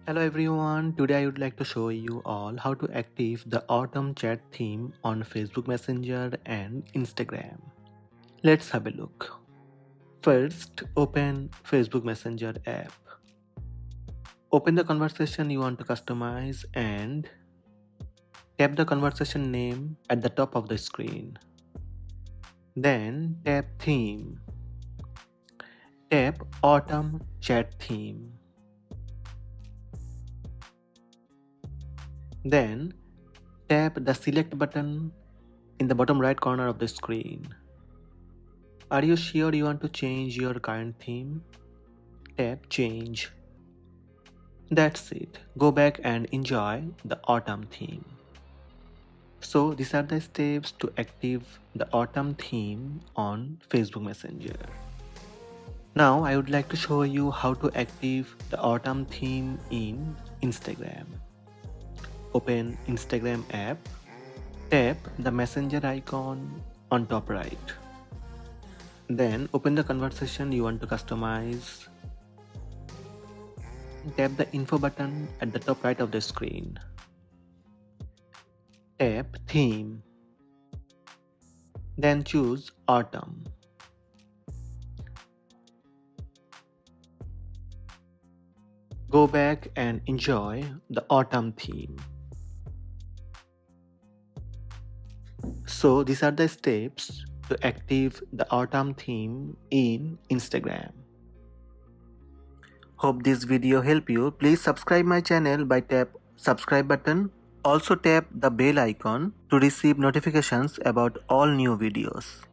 Hello everyone, today I would like to show you all how to active the autumn chat theme on Facebook Messenger and Instagram. Let's have a look. First, open Facebook Messenger app. Open the conversation you want to customize and tap the conversation name at the top of the screen. Then tap theme. Tap autumn chat theme. Then tap the select button in the bottom right corner of the screen. Are you sure you want to change your current theme? Tap change. That's it. Go back and enjoy the autumn theme. So these are the steps to active the autumn theme on Facebook Messenger. Now I would like to show you how to active the autumn theme in Instagram. Open Instagram app. Tap the messenger icon on top right. Then open the conversation you want to customize. Tap the info button at the top right of the screen. Tap theme. Then choose autumn. Go back and enjoy the autumn theme. So these are the steps to active the autumn theme in Instagram. Hope this video help you. Please subscribe my channel by tap subscribe button. Also tap the bell icon to receive notifications about all new videos.